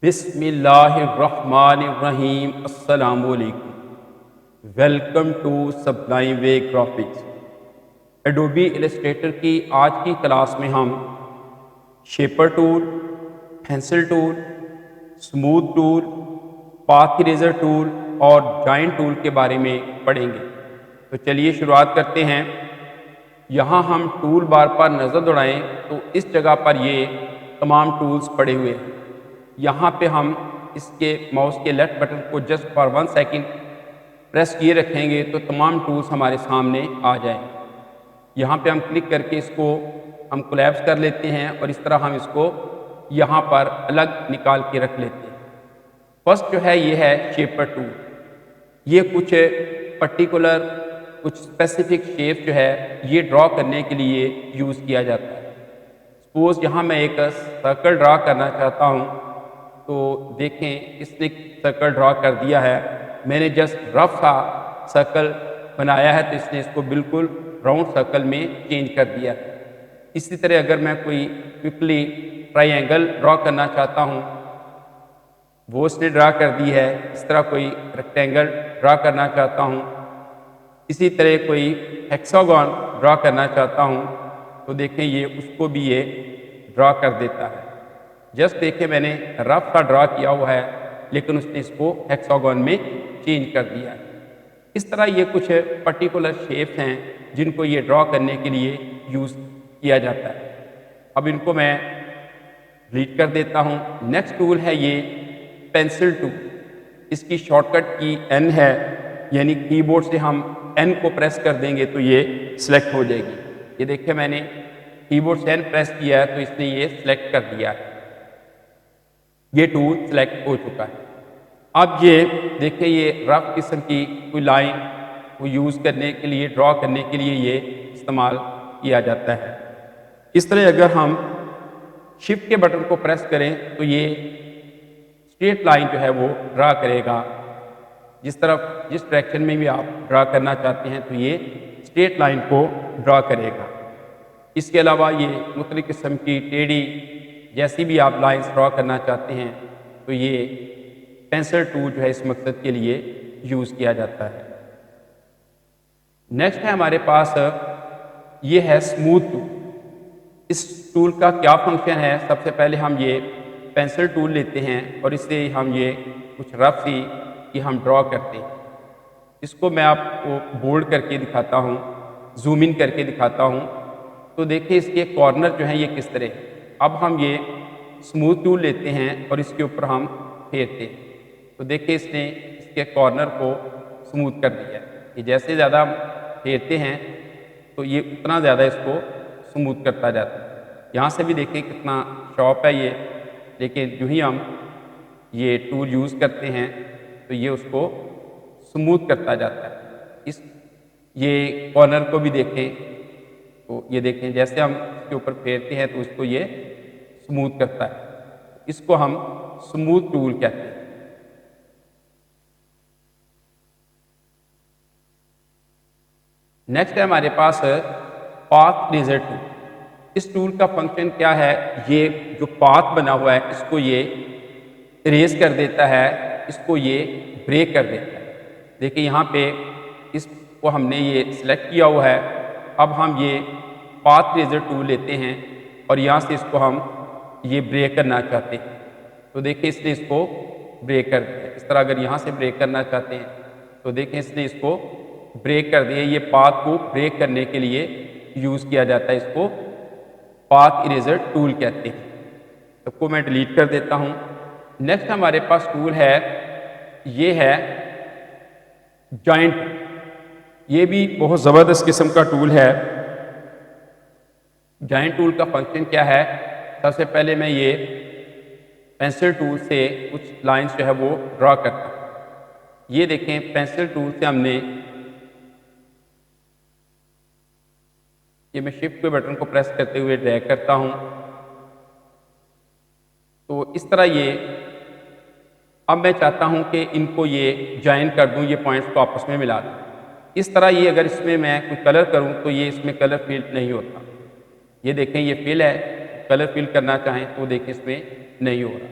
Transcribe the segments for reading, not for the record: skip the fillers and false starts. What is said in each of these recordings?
बिस्मिल्लाहिर्रहमानिर्रहीम। अस्सलामुअलैकुम। Welcome to subline way graphics. Adobe Illustrator की आज की क्लास में हम shaper tool, pencil tool, smooth tool, path eraser tool और जॉइंट टूल के बारे में पढ़ेंगे। तो चलिए शुरुआत करते हैं। यहाँ हम टूल बार पर नज़र दौड़ाएं तो इस जगह पर ये तमाम टूल्स पड़े हुए हैं। यहाँ पे हम इसके माउस के लेफ्ट बटन को जस्ट फॉर 1 सेकंड प्रेस किए रखेंगे तो तमाम टूल्स हमारे सामने आ जाएंगे। यहाँ पे हम क्लिक करके इसको हम कोलैप्स कर लेते हैं और इस तरह हम इसको यहाँ पर अलग निकाल के रख लेते हैं। फर्स्ट जो है ये है शेपर टूल। ये कुछ पर्टिकुलर कुछ स्पेसिफिक शेप जो है ये ड्रॉ करने के लिए यूज़ किया जाता है। सपोज यहाँ मैं एक सर्कल ड्रॉ करना चाहता हूँ तो देखें इसने सर्कल ड्रॉ कर दिया है। मैंने जस्ट रफ सा सर्कल बनाया है तो इसने इसको बिल्कुल राउंड सर्कल में चेंज कर दिया है। इसी तरह अगर मैं कोई क्विकली ट्रायंगल ड्रॉ करना चाहता हूँ वो इसने ड्रा कर दी है। इस तरह कोई रेक्टेंगल ड्रा करना चाहता हूँ, इसी तरह कोई हेक्सागन ड्रा करना चाहता हूँ तो देखें ये उसको भी ये ड्रा कर देता है। जस्ट देखें मैंने रफ सा ड्रा किया हुआ है लेकिन उसने इसको हेक्सागन में चेंज कर दिया है। इस तरह ये कुछ पर्टिकुलर शेप्स हैं जिनको ये ड्रॉ करने के लिए यूज़ किया जाता है। अब इनको मैं डिलीट कर देता हूँ। नेक्स्ट टूल है ये पेंसिल टूल। इसकी शॉर्टकट की एन है, यानी कीबोर्ड से हम एन को प्रेस कर देंगे तो ये सिलेक्ट हो जाएगी। ये देखिए मैंने कीबोर्ड से एन प्रेस किया है तो इसने ये सिलेक्ट कर दिया है। ये टूल सिलेक्ट हो चुका है। अब ये देखिए ये रफ किस्म की कोई लाइन को यूज़ करने के लिए, ड्रॉ करने के लिए ये इस्तेमाल किया जाता है। इस तरह अगर हम शिफ्ट के बटन को प्रेस करें तो ये स्ट्रेट लाइन जो है वो ड्रा करेगा। जिस डायरेक्शन में भी आप ड्रा करना चाहते हैं तो ये स्ट्रेट लाइन को ड्रा करेगा। इसके अलावा ये मुख्तलिफ किस्म की टेढ़ी जैसी भी आप लाइंस ड्रॉ करना चाहते हैं तो ये पेंसिल टूल जो है इस मकसद के लिए यूज़ किया जाता है। नेक्स्ट है हमारे पास ये है स्मूथ टूल। इस टूल का क्या फंक्शन है, सबसे पहले हम ये पेंसिल टूल लेते हैं और इससे हम ये कुछ रफ सी कि हम ड्रॉ करते हैं। इसको मैं आपको बोल्ड करके दिखाता हूँ, जूम इन करके दिखाता हूँ तो देखिए इसके कॉर्नर जो हैं ये किस तरह है। अब हम ये स्मूथ टूल लेते हैं और इसके ऊपर हम फेरते हैं तो देखिए इसने इसके कॉर्नर को स्मूथ कर दिया है। कि जैसे ज़्यादा फेरते हैं तो ये उतना ज़्यादा इसको स्मूथ करता जाता है। यहाँ से भी देखिए कितना शॉर्प है ये, लेकिन जो ही हम ये टूल यूज़ करते हैं तो ये उसको स्मूथ करता जाता है। इस ये कॉर्नर को भी देखें तो ये देखें जैसे हम इसके ऊपर फेरते हैं तो उसको ये स्मूथ करता है। इसको हम स्मूथ टूल कहते हैं। नेक्स्ट है हमारे पास पाथ इरेजर टूल। इस टूल का फंक्शन क्या है, ये जो पाथ बना हुआ है इसको ये इरेज कर देता है, इसको ये ब्रेक कर देता है। देखिए यहाँ पे इसको हमने ये सिलेक्ट किया हुआ है। अब हम ये पाथ इरेजर टूल लेते हैं और यहाँ से इसको हम ये ब्रेक करना चाहते हैं तो देखिए इसने इसको ब्रेक कर दिया। इस तरह अगर यहाँ से ब्रेक करना चाहते हैं तो देखिए इसने इसको ब्रेक कर दिया। ये पाथ को ब्रेक करने के लिए यूज़ किया जाता है, इसको पाथ इरेजर टूल कहते हैं। सबको मैं डिलीट कर देता हूँ। नेक्स्ट हमारे पास टूल है, ये है जॉइंट। ये भी बहुत ज़बरदस्त किस्म का टूल है। जॉइंट टूल का फंक्शन क्या है, सबसे पहले मैं ये पेंसिल टूल से कुछ लाइंस जो है वो ड्रॉ करता हूँ। ये देखें पेंसिल टूल से हमने ये मैं शिफ्ट के बटन को प्रेस करते हुए ड्रैग करता हूँ तो इस तरह ये अब मैं चाहता हूँ कि इनको ये ज्वाइन कर दूँ, ये पॉइंट्स को आपस में मिला दूँ। इस तरह ये अगर इसमें मैं कोई कलर करूँ तो ये इसमें कलर फिल नहीं होता। ये देखें ये फिल है, कलर फिल करना चाहें तो देखें इसमें नहीं हो रहा।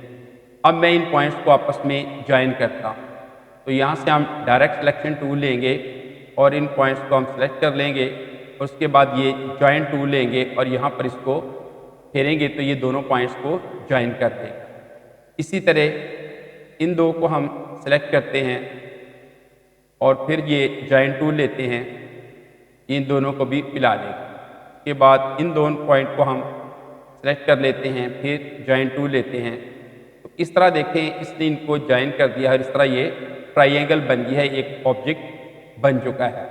अब मैं इन पॉइंट्स को आपस में ज्वाइन करता हूँ। तो यहाँ से हम डायरेक्ट सिलेक्शन टूल लेंगे और इन पॉइंट्स को हम सेलेक्ट कर लेंगे और उसके बाद ये ज्वाइन टूल लेंगे और यहाँ पर इसको फेरेंगे तो ये दोनों पॉइंट्स को ज्वाइन कर देगा। इसी तरह इन दो को हम सेलेक्ट करते हैं और फिर ये ज्वाइन टूल लेते हैं, इन दोनों को भी मिला देगा। उसके बाद इन दोनों पॉइंट को हम सेलेक्ट कर लेते हैं, फिर ज्वाइन टूल लेते हैं। तो इस तरह देखें इसने इनको ज्वाइन कर दिया और इस तरह ये ट्राइएंगल बन गया है, एक ऑब्जेक्ट बन चुका है।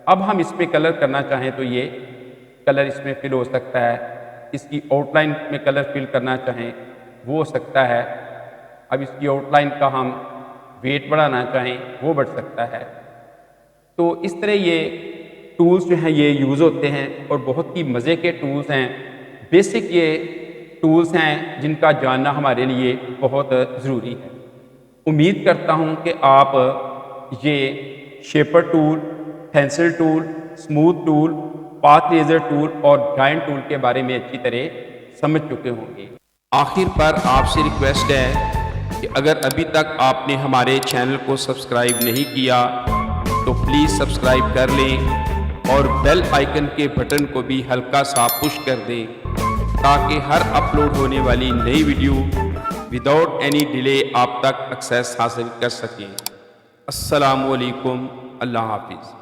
अब हम इस पर कलर करना चाहें तो ये कलर इसमें फिल हो सकता है, इसकी आउटलाइन में कलर फिल करना चाहें वो हो सकता है। अब इसकी आउटलाइन का हम वेट बढ़ाना चाहें वो बढ़ सकता है। तो इस तरह ये टूल्स जो हैं ये यूज़ होते हैं और बहुत ही मज़े के टूल्स हैं। बेसिक ये टूल्स हैं जिनका जानना हमारे लिए बहुत ज़रूरी है। उम्मीद करता हूँ कि आप ये shaper tool, pencil tool, smooth tool, path eraser tool और जॉइंट टूल के बारे में अच्छी तरह समझ चुके होंगे। आखिर पर आपसे रिक्वेस्ट है कि अगर अभी तक आपने हमारे चैनल को सब्सक्राइब नहीं किया तो प्लीज़ सब्सक्राइब कर लें और बेल आइकन के बटन को भी हल्का सा पुश कर दें ताकि हर अपलोड होने वाली नई वीडियो विदाउट एनी डिले आप तक एक्सेस हासिल कर सकें। अस्सलामु अलैकुम, अल्लाह हाफिज़।